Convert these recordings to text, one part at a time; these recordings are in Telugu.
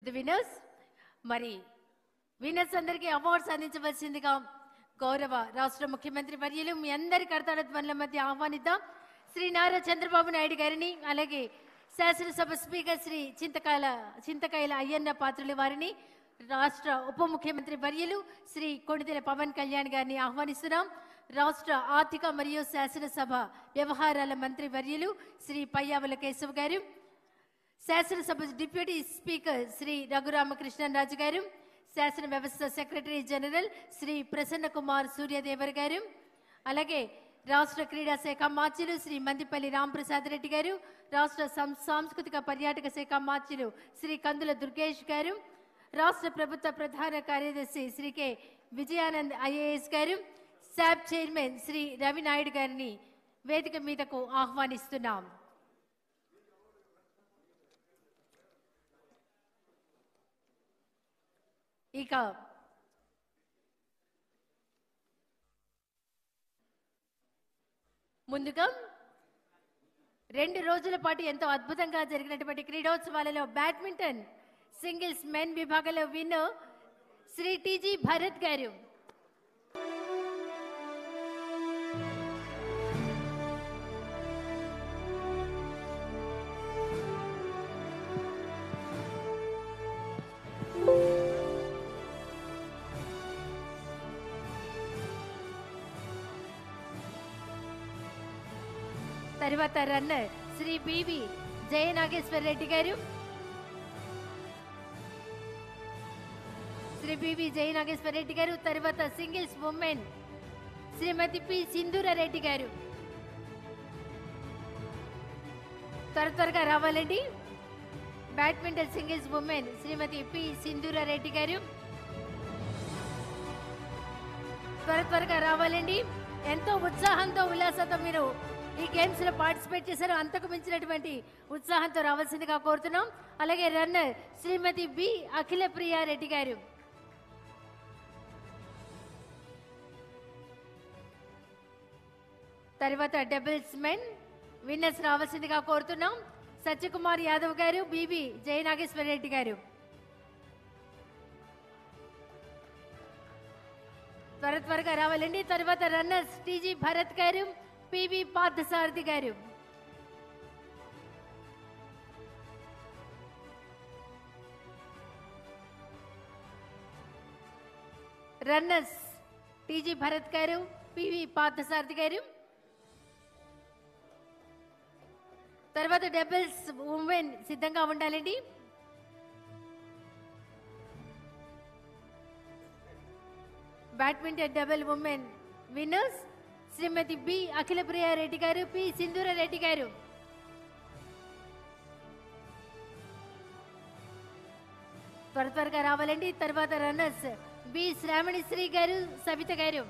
The winners. మరి విన్నర్స్ అందరికీ అవార్డ్స్ అందించవలసిందిగా గౌరవ రాష్ట్ర ముఖ్యమంత్రి వర్యులు మీ అందరి కర్తాల ధ్వనుల మధ్య ఆహ్వానిద్దాం. శ్రీ నారా చంద్రబాబు నాయుడు గారిని, అలాగే శాసనసభ స్పీకర్ శ్రీ చింతకాయల అయ్యన్న పాత్రుల వారిని, రాష్ట్ర ఉప ముఖ్యమంత్రి వర్యులు శ్రీ కొణిదెల పవన్ కళ్యాణ్ గారిని ఆహ్వానిస్తున్నాం. రాష్ట్ర ఆర్థిక మరియు శాసనసభ వ్యవహారాల మంత్రి వర్యులు శ్రీ పయ్యావుల కేశవ్ గారు, శాసనసభ డిప్యూటీ స్పీకర్ శ్రీ రఘురామకృష్ణరాజు గారు, శాసన వ్యవస్థ సెక్రటరీ జనరల్ శ్రీ ప్రసన్న కుమార్ సూర్యదేవర్ గారు, అలాగే రాష్ట్ర క్రీడా శాఖ మార్చులు శ్రీ మందిపల్లి రాంప్రసాద్ రెడ్డి గారు, రాష్ట్ర సాంస్కృతిక పర్యాటక శాఖ మార్చులు శ్రీ కందుల దుర్గేష్ గారు, రాష్ట్ర ప్రభుత్వ ప్రధాన కార్యదర్శి శ్రీ కె విజయానంద్ ఐఏఎస్ గారు, శాప్ చైర్మన్ శ్రీ రవి నాయుడు గారిని వేదిక మీదకు ఆహ్వానిస్తున్నాం. ఇక ముందుగా 2 రోజుల పాటు ఎంతో అద్భుతంగా జరిగినటువంటి క్రీడోత్సవాలలో బ్యాడ్మింటన్ సింగిల్స్ మెన్ విభాగంలో విన్నర్ శ్రీ టీజీ భరత్ గారు, తర్వాత రన్నర్ శ్రీ బివి జయనాగేశ్వర రెడ్డి గారు, తర్వాత సింగిల్స్ ఉమెన్ శ్రీమతి పి సింధూరారెడ్డి గారు. త్వరగా రావాలండి. బ్యాడ్మింటన్ సింగిల్స్ ఉమెన్ శ్రీమతి పి సింధూరారెడ్డి గారు, త్వరగా రావాలండి. ఎంతో ఉత్సాహంతో ఉల్లాసంతో మీరు ఈ గేమ్స్ లో పార్టిసిపేట్ చేశారు. అంతకు మించినటువంటి ఉత్సాహంతో రావాల్సిందిగా కోరుతున్నాం. అలాగే రన్నర్ శ్రీమతి బి అఖిల ప్రియారెడ్డి గారు, తర్వాత డబుల్స్ మెన్ విన్నర్స్ రావాల్సిందిగా కోరుతున్నాం. సత్యకుమార్ యాదవ్ గారు, బిబి జయనాగేశ్వర రెడ్డి గారు. త్వరగా రావాలండి. తర్వాత రన్నర్స్ టీజీ భరత్ గారు, పివి పార్థసారథి గారు. రన్నర్స్ టీజీ భరత్ గారు, పివి పార్థసారథి గారు. తర్వాత డబుల్స్ ఉమెన్ సిద్ధంగా ఉండాలండి. బ్యాడ్మింటన్ డబుల్ ఉమెన్ విన్నర్స్ శ్రీమతి బి అఖిల ప్రియారెడ్డి గారు, పి సింధూరారెడ్డి గారు. త్వరగా రావాలండి. తర్వాత రన్నర్స్ బి శ్రావణి శ్రీ గారు, సవిత గారు.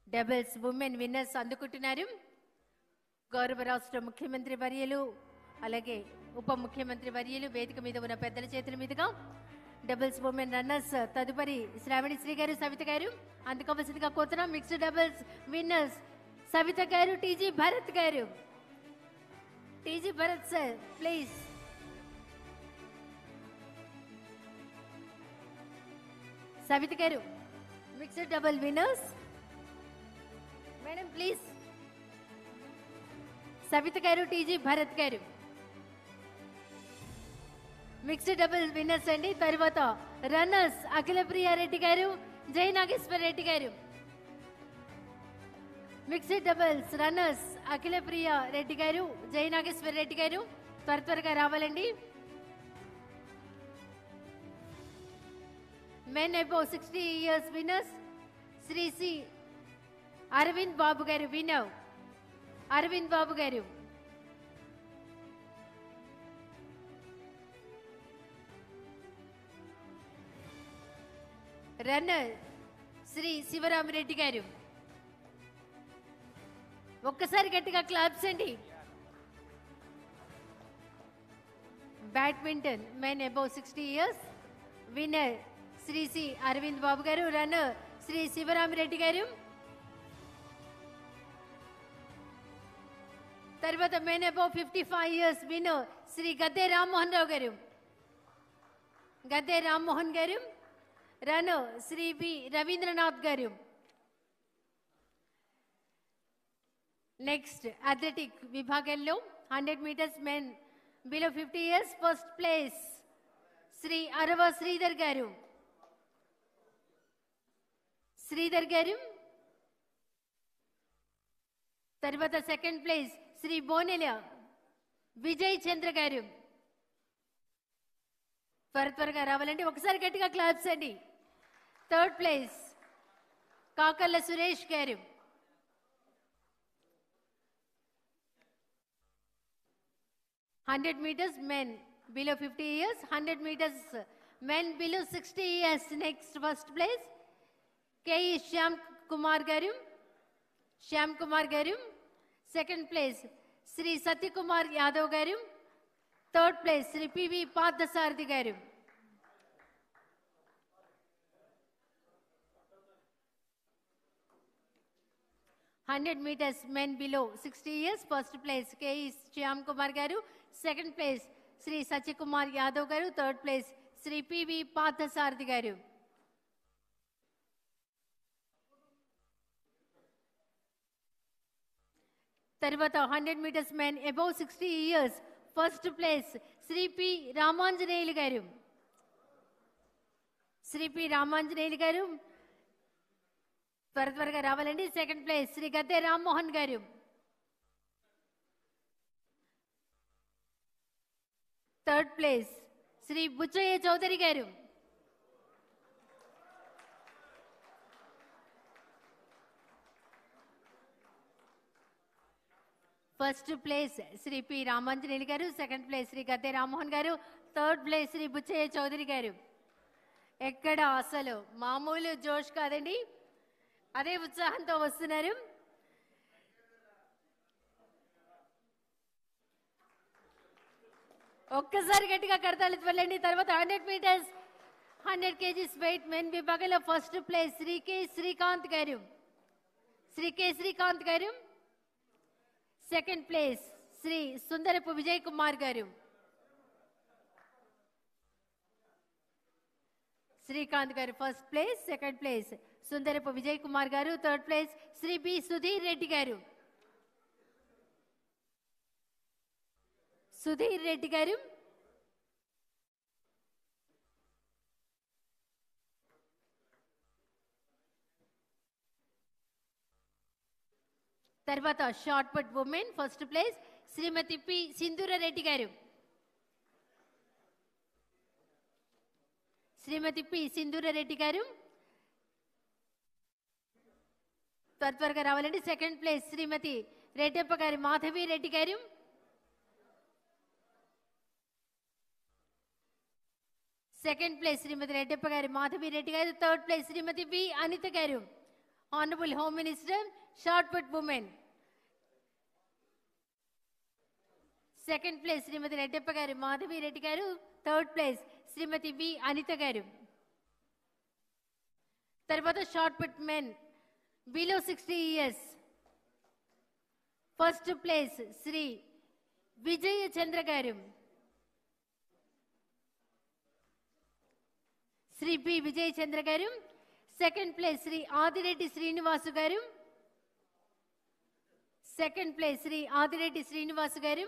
డబుల్స్ ఉమెన్ విన్నర్స్ అందుకుంటున్నారు. గౌరవ రాష్ట్ర ముఖ్యమంత్రి వర్యులు, అలాగే ఉప ముఖ్యమంత్రి వర్యులు వేదిక మీద ఉన్న పెద్దల చేతుల మీదుగా డబుల్స్ ఉమెన్ రన్నర్స్ తదుపరి శ్రావణి శ్రీ గారు, సవిత గారు అందుకోవలసిందిగా కోరుతున్నాం. మిక్స్డ్ డబుల్స్ విన్నర్స్ సవిత గారు, టీజీ భరత్ గారు. T G Bharat sir please. Savita గారు mixed double winners. Madam please. Savita గారు, టీజీ భరత్ గారు మిక్స్డ్ డబుల్ విన్నర్స్ అండి. తర్వాత రన్నర్స్ అఖిల ప్రియారెడ్డి గారు, జయనాగేశ్వర రెడ్డి గారు. Mixed doubles runners Akhila Priya Reddy గారు, జయనాగేశ్వర రెడ్డి గారు. త్వరగా రావాలండి. Men above 60 years winners Shri C Aravind Babu గారు, విన్నర్ అరవింద్ బాబు గారు. రన్నర్ శ్రీ శివరామరెడ్డి గారు. ఒక్కసారి గట్టిగా క్లాప్స్ అండి. Badminton men above 60 years winner Shri C Aravind Babu గారు, రన్నర్ శ్రీ శివరామరెడ్డి గారు. తర్వాత men above 55 years winner Shri Gadde Rammohan Rao గారు. గద్దె రామ్మోహన్ గారు. రన్నర్ శ్రీ బి రవీంద్రనాథ్ గారు. నెక్స్ట్ అథ్లెటిక్ విభాగంలో 100 metres men below 50 years first place Shri Arava Sridhar గారు. శ్రీధర్ గారు. తర్వాత సెకండ్ ప్లేస్ శ్రీ బోనెల విజయ్ చంద్ర గారు. త్వరగా రావాలండి, ఒకసారి గట్టిగా క్లాప్స్ అండి. థర్డ్ ప్లేస్ కాకర్ల సురేష్ గారు. Hundred metres men below 50 years, 100 metres men below 60 years. Next first place K E Shyam Kumar గారు. శ్యామ్ కుమార్ గారు. సెకండ్ ప్లేస్ శ్రీ సత్యకుమార్ యాదవ్ గారు. Third place Shri PV Parthasarathi గారు. Hundred metres men below 60 years first place K E Shyam Kumar గారు. సెకండ్ ప్లేస్ శ్రీ సత్యకుమార్ యాదవ్ గారు. Third place Shri PV Parthasarathi గారు. తర్వాత 100 metres men above 60 years first place Shri P Ramanjaneyulu గారు. శ్రీ పి రామాంజనేయులు గారు త్వరగా రావాలండి. సెకండ్ ప్లేస్ శ్రీ గద్దె రామ్మోహన్ గారు. థర్డ్ ప్లేస్ శ్రీ బుచ్చయ్య చౌదరి గారు. First place Shri P Ramanjaneyulu గారు. సెకండ్ ప్లేస్ శ్రీ గద్దె రామ్మోహన్ గారు. థర్డ్ ప్లేస్ శ్రీ బుచ్చయ్య చౌదరి గారు. ఎక్కడ అసలు మామూలు జోష్ కాదండి, అదే ఉత్సాహంతో వస్తున్నారు. ఒక్కసారి గట్టిగా కడతాళి వెళ్ళండి. తర్వాత 100 మీటర్స్ 100 కేజీస్ వెయిట్ మెన్ విభాగంలో first place Shri K Srikanth గారు. శ్రీ కె శ్రీకాంత్ గారు. సెకండ్ ప్లేస్ శ్రీ సుందరపు విజయ్ కుమార్ గారు. శ్రీకాంత్ గారు first place. Second place Sundarapu Vijay Kumar గారు. Third place Shri B Sudheer Reddy గారు. సుధీర్ రెడ్డి గారు. తర్వాత shot put women first place Shrimati P Sindhura Reddy గారు. శ్రీమతి పి సింధూర రెడ్డి గారు త్వరగా రావాలండి. సెకండ్ ప్లేస్ శ్రీమతి రెడ్డప్ప గారి మాధవి రెడ్డి గారు. సెకండ్ ప్లేస్ శ్రీమతి రెడ్డప్ప గారి మాధవి రెడ్డి గారు. Third place Shrimati V Anitha గారు. Honourable home minister shot put women. Second place Shrimati Reddappa గారు మాధవి రెడ్డి గారు. Third place Shrimati V Anitha గారు. తర్వాత shot put men below 60 years first place Shri Vijaya Chandra గారు. శ్రీ పి విజయ చంద్ర గారు. సెకండ్ ప్లేస్ శ్రీ ఆదిరెడ్డి శ్రీనివాసు గారు. సెకండ్ ప్లేస్ శ్రీ ఆదిరెడ్డి శ్రీనివాసు గారు.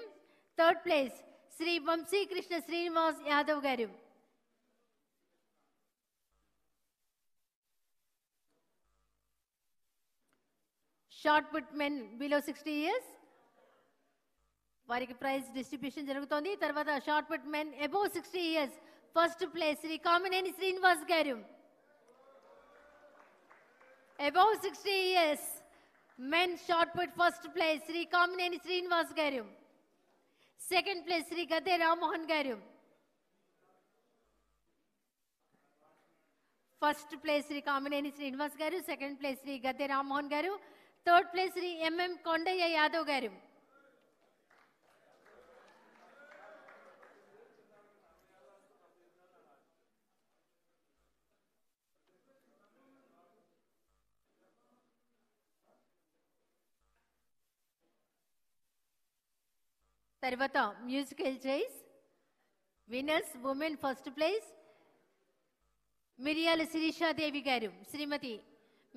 థర్డ్ ప్లేస్ శ్రీ వంశీకృష్ణ శ్రీనివాస్ యాదవ్ గారు. Shot put men below 60 years వారికి ప్రైజ్ డిస్ట్రిబ్యూషన్ జరుగుతోంది. తర్వాత shot put men above 60 years first place Shri Kamineni Srinivas గారు. Above 60 years men shot put first place Shri Kamineni Srinivas గారు. సెకండ్ ప్లేస్ శ్రీ గద్దె రామ్మోహన్ గారు. ఫస్ట్ ప్లేస్ శ్రీ కామినేని శ్రీనివాస్ గారు. సెకండ్ ప్లేస్ శ్రీ గద్దె రామ్మోహన్ గారు. Third place Shri M M Kondaiah Yadav గారు. తర్వాత musical chairs winners women first place Miriyala Sirishadevi గారు, శ్రీమతి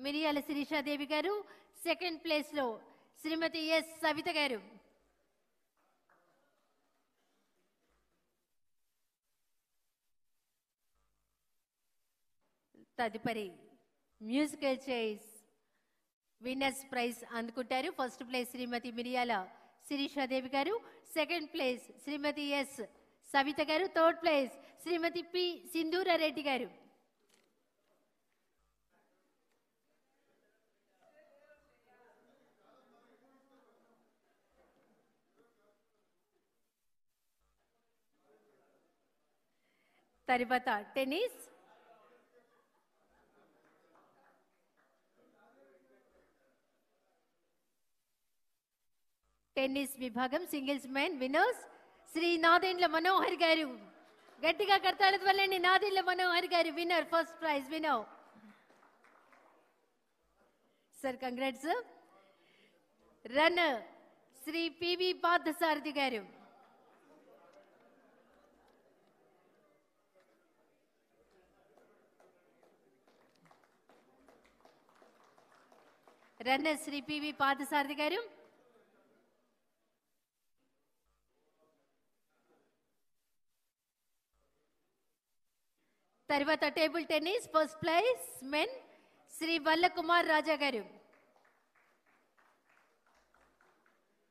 మిరియాల శిరీషాదేవి గారు. సెకండ్ ప్లేస్లో శ్రీమతి ఎస్ సవిత గారు. తదుపరి మ్యూజికల్ చైర్స్ విన్నర్స్ ప్రైజ్ అందుకుంటారు. ఫస్ట్ ప్లేస్ శ్రీమతి మిరియాల శిరీషాదేవి గారు, second place Shrimati S Savitha గారు, third place Shrimati P Sindhura Reddy గారు. తర్వాత టెన్నిస్ విభాగం singles men winners Shri Nadendla Manohar గారు. గట్టిగా కర్తాళత వల్లండి. నాదెండ్ల మనోహర్ గారు winner, first prize winner. Sir congrats. Runner Shri PV Parthasarathi గారు. రన్నర్ శ్రీ పివి పార్థసారథి గారు. తర్వాత table tennis first prize men Shri Valla Kumar Raja గారు.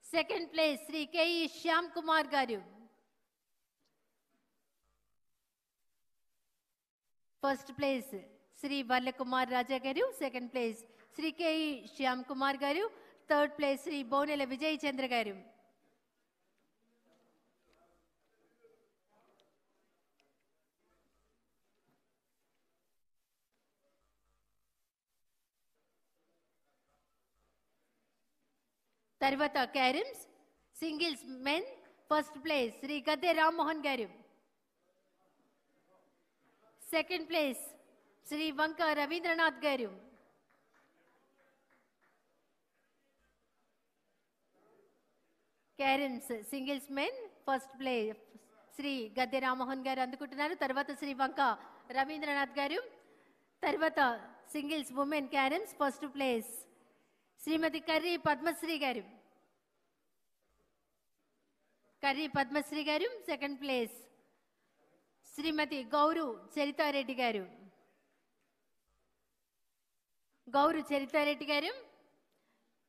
Second place Shri K E Shyam Kumar గారు. ఫస్ట్ ప్లేస్ శ్రీ వల్ల కుమార్ రాజా గారు, second place Shri K E Shyam Kumar గారు, థర్డ్ ప్లేస్ శ్రీ బోనెల విజయ్ చంద్ర గారు. తర్వాత carroms singles men first place Shri Gadde Rammohan గారు, సెకండ్ ప్లేస్ శ్రీ వంక రవీంద్రనాథ్ గారు. Carroms singles men first place Shri Gadde Rammohan గారు అందుకుంటున్నారు. తర్వాత శ్రీ వంక రవీంద్రనాథ్ గారు. తర్వాత singles women carroms first place Shrimati Karri Padmasri గారు. సెకండ్ ప్లేస్ శ్రీమతి గౌరు చరితారెడ్డి గారు.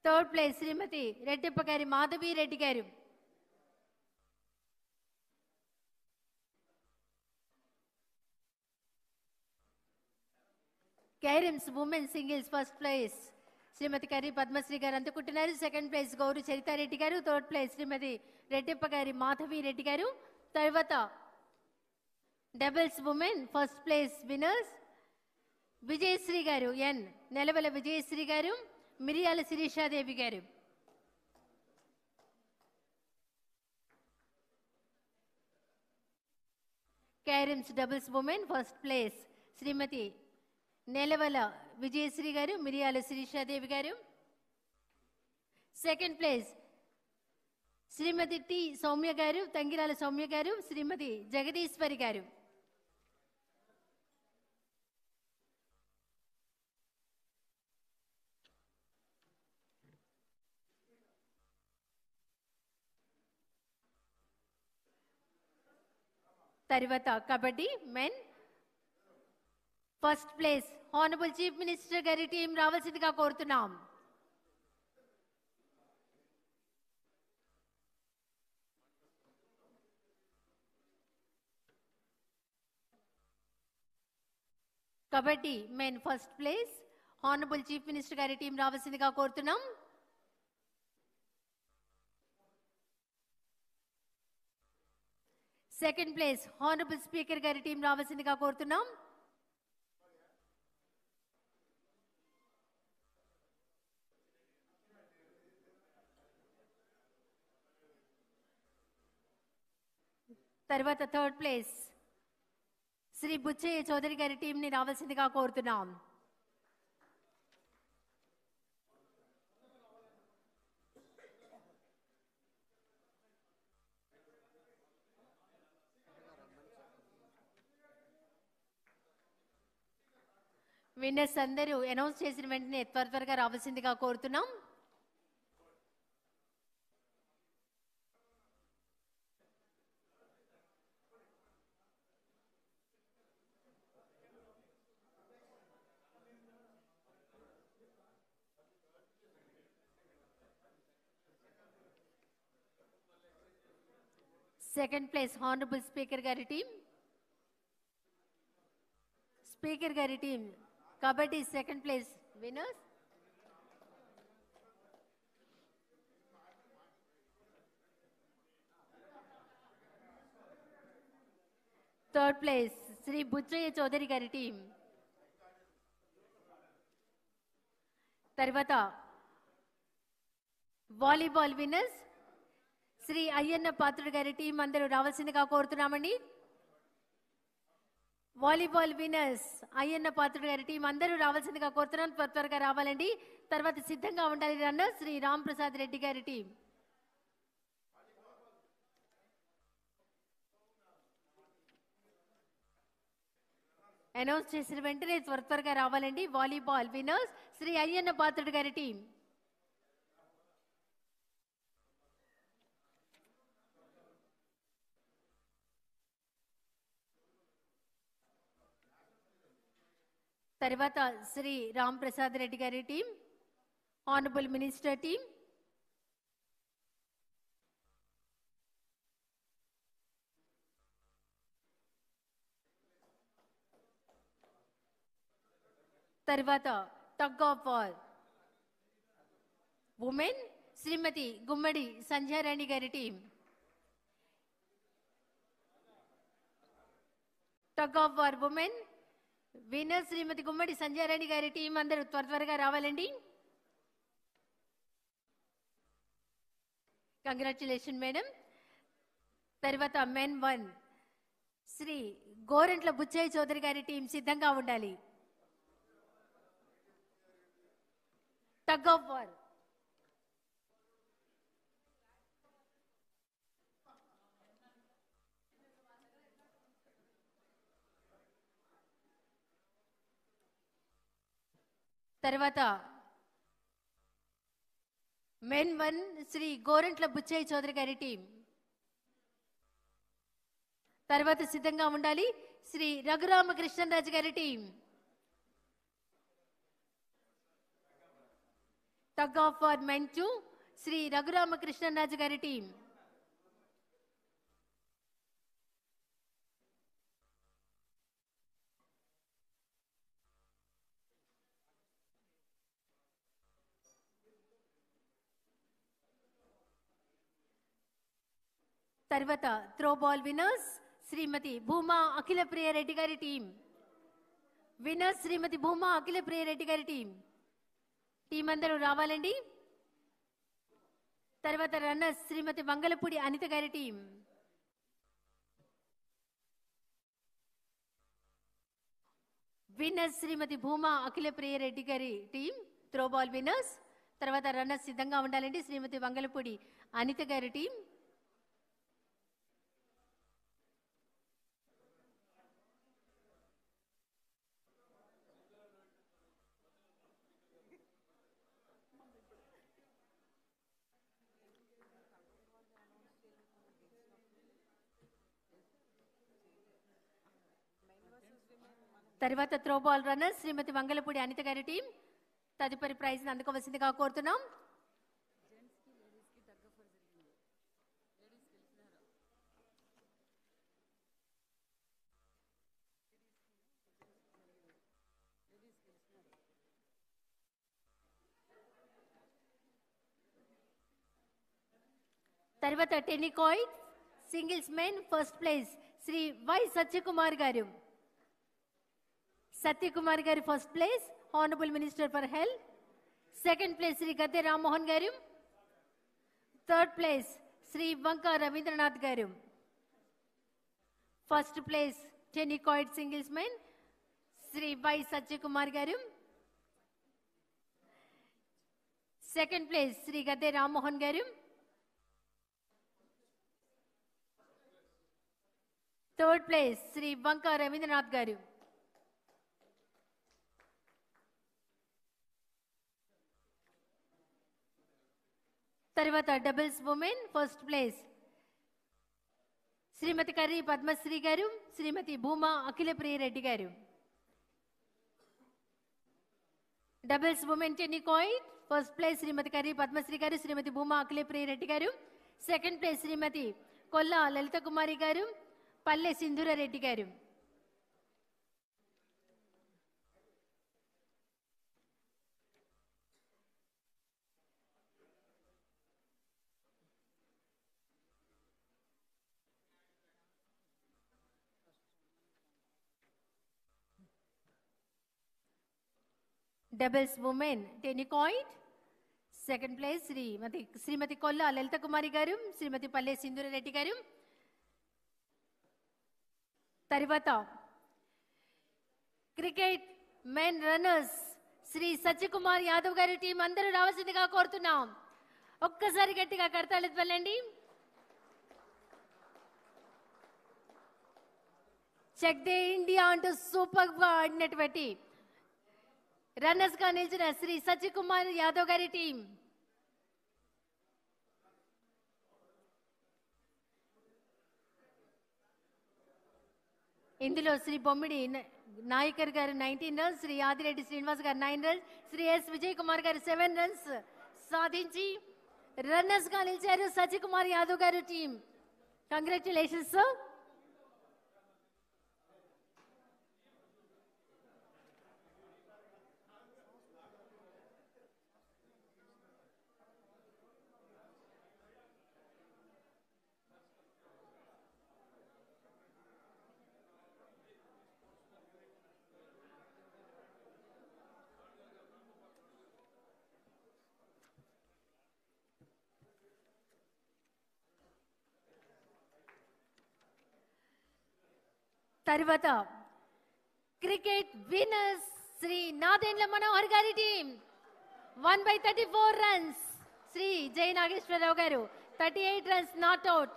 థర్డ్ ప్లేస్ శ్రీమతి రెడ్డిప్ప గారి మాధవి రెడ్డి గారు. Carroms women singles first place Shrimati Karri Padmasri గారు అందుకుంటున్నారు. సెకండ్ ప్లేస్ గౌరు చరితారెడ్డి గారు. థర్డ్ ప్లేస్ శ్రీమతి రెడ్డిప్ప గారి మాధవి రెడ్డి గారు. తర్వాత doubles women first place winners Vijayasri గారు, నెలవల విజయశ్రీ గారు, మిరియాల శిరీషాదేవి గారు. Carroms doubles women first place Shrimati Nelavala Vijayasri గారు, మిరియాల శిరీషాదేవి గారు. Second place Shrimati T Soumya గారు, తంగిరాల సౌమ్య గారు, శ్రీమతి జగదీశ్వరి గారు. తర్వాత kabaddi men first place honourable chief minister గారి టీం రావాల్సిందిగా కోరుతున్నాం. Kabaddi men first place honourable chief minister గారి టీం రావాల్సిందిగా కోరుతున్నాం. సెకండ్ ప్లేస్ హానరబుల్ స్పీకర్ గారి టీం రావాల్సిందిగా కోరుతున్నాం. తర్వాత థర్డ్ ప్లేస్ శ్రీ బుచ్చయ్య చౌదరి గారి టీంని రావాల్సిందిగా కోరుతున్నాం. విన్నర్స్ అందరూ అనౌన్స్ చేసిన వెంటనే త్వరగా రావాల్సిందిగా కోరుతున్నాం. సెకండ్ ప్లేస్ హానరబుల్ స్పీకర్ గారి టీం. స్పీకర్ గారి team kabaddi second place winners. Third place Shri Buchaiah Chowdary గారి టీం. తర్వాత వాలీబాల్ విన్నర్స్ శ్రీ అయ్యన్న పాత్రుడు గారి టీం అందరూ రావాల్సిందిగా కోరుతున్నామండి. వాలీబాల్ విన్నర్స్ అయ్యన్న పాత్రుడు గారి టీం అందరూ రావాల్సిందిగా కోరుతున్నాం. త్వరగా రావాలండి. తర్వాత సిద్ధంగా ఉండాలి రన్నర్ శ్రీ రామ్ ప్రసాద్ రెడ్డి గారి టీం. అనౌన్స్ చేసిన వెంటనే త్వరగా రావాలండి. వాలీబాల్ విన్నర్స్ శ్రీ అయ్యన్న పాత్రుడు గారి టీం. తర్వాత శ్రీ రామ్ ప్రసాద్ రెడ్డి గారి టీం, ఆనరబుల్ మినిస్టర్ టీం. తర్వాత tug of war women Shrimati Gummadi Sandhyarani గారి team. Tug of war women winner Shrimati Gummadi Sandhyarani గారి టీం అందరూ త్వరగా రావాలండి. Congratulation madam. తర్వాత మెన్ 1 శ్రీ గోరంట్ల బుచ్చయ్య చౌదరి గారి టీం సిద్ధంగా ఉండాలి. టగ్ ఆఫ్ వార్ తర్వాత మెన్ 1 శ్రీ గోరంట్ల బుచ్చయ్య చౌదరి గారి టీం. తర్వాత సిద్ధంగా ఉండాలి శ్రీ రఘురామకృష్ణరాజు గారి team. Tug of war men 2 Shri Raghuramakrishnaraju గారి టీం. తర్వాత throw ball winners Shrimati Bhuma Akhila Priya Reddy గారి టీం. విన్నర్స్ శ్రీమతి భూమా అఖిల ప్రియ రెడ్డి గారి టీం. టీం అందరూ రావాలండి. తర్వాత రన్నర్స్ శ్రీమతి మంగళపూడి అనిత గారి టీం. విన్నర్స్ శ్రీమతి భూమా అఖిల ప్రియ రెడ్డి గారి టీం త్రో బాల్ విన్నర్స్. తర్వాత రన్నర్స్ సిద్ధంగా ఉండాలండి. శ్రీమతి మంగళపూడి అనిత గారి టీం. తర్వాత throw ball runner Shrimati Mangalapudi Anitha గారి టీం తదుపరి ప్రైజ్ అందుకోవాల్సిందిగా కోరుతున్నాం. తర్వాత tennikoit singles men first place Shri Y Satyakumar గారు. సత్యకుమార్ గారు first place, honourable minister for health. Second place Shri Gadde Rammohan గారు. థర్డ్ ప్లేస్ శ్రీ వంక రవీంద్రనాథ్ గారు. First place tennikoit singles men Shri Y Satyakumar గారు. సెకండ్ ప్లేస్ శ్రీ గద్దె రామ్మోహన్ గారు. థర్డ్ ప్లేస్ శ్రీ వంక రవీంద్రనాథ్ గారు. తర్వాత doubles women first place Shrimati Karri Padmasri గారు, శ్రీమతి భూమా అఖిలప్రియ రెడ్డి గారు. Doubles women tennikoit first place Shrimati Karri Padmasri గారు, శ్రీమతి భూమా అఖిలప్రియ రెడ్డి గారు. సెకండ్ ప్లేస్ శ్రీమతి కొల్లా లలిత కుమారి గారు, పల్లె సింధూర రెడ్డి గారు. Doubles women tennikoit second place Shrimati Kolla Lalitha Kumari గారు, శ్రీమతి పల్లె సింధూర రెడ్డి గారు. తర్వాత cricket men runners Shri Satyakumar Yadav గారి టీం అందరూ రావాల్సిందిగా కోరుతున్నాం. ఒక్కసారి గట్టిగా కడతాళి వెళ్ళండి. చెక్ దే ఇండియా అంటూ సూపర్ గా ఆడినటువంటి రన్నర్స్ గా నిలిచిన శ్రీ సత్యకుమార్ యాదవ్ గారి టీం. ఇందులో శ్రీ బొమ్మిడి నాయకర్ గారు 19 రన్స్, శ్రీ ఆదిరెడ్డి శ్రీనివాస్ గారు 9 రన్స్, శ్రీ ఎస్ విజయ్ కుమార్ గారు 7 రన్స్ సాధించి రన్నర్స్ గా నిలిచారు సత్యకుమార్ యాదవ్ గారు టీం. Congratulations sir. తర్వాత క్రికెట్ విన్నర్స్ శ్రీ నాదెండ్ల మనోహర్ గారి టీం 1/34 రన్స్, శ్రీ జై నాగేశ్వరరావు గారు 38 రన్స్ నాట్ అవుట్,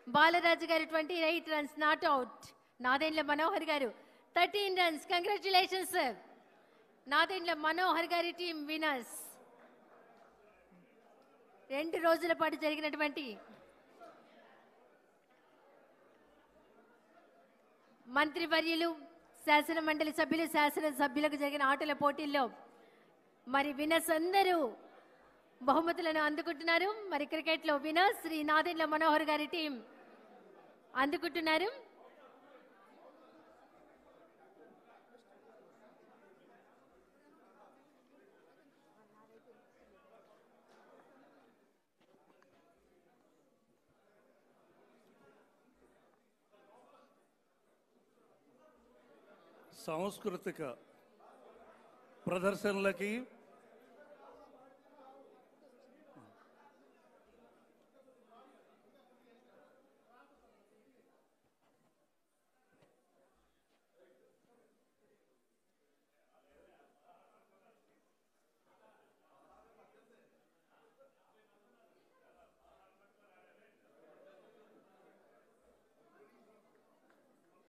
బాలరాజు గారు 28 runs not out, Nadendla Manohar గారు 13 runs. Congratulations sir. Nadendla Manohar గారి టీం విన్నర్స్. 2 రోజుల పాటు జరిగినటువంటి మంత్రివర్యులు, శాసన మండలి సభ్యులు, శాసనసభ్యులకు జరిగిన ఆటల పోటీల్లో మరి విన్నర్స్ అందరూ బహుమతులను అందుకుంటున్నారు. మరి క్రికెట్లో విన్నర్స్ శ్రీ నాదెండ్ల మనోహర్ గారి టీం అందుకుంటున్నారు. సాంస్కృతిక ప్రదర్శనలకి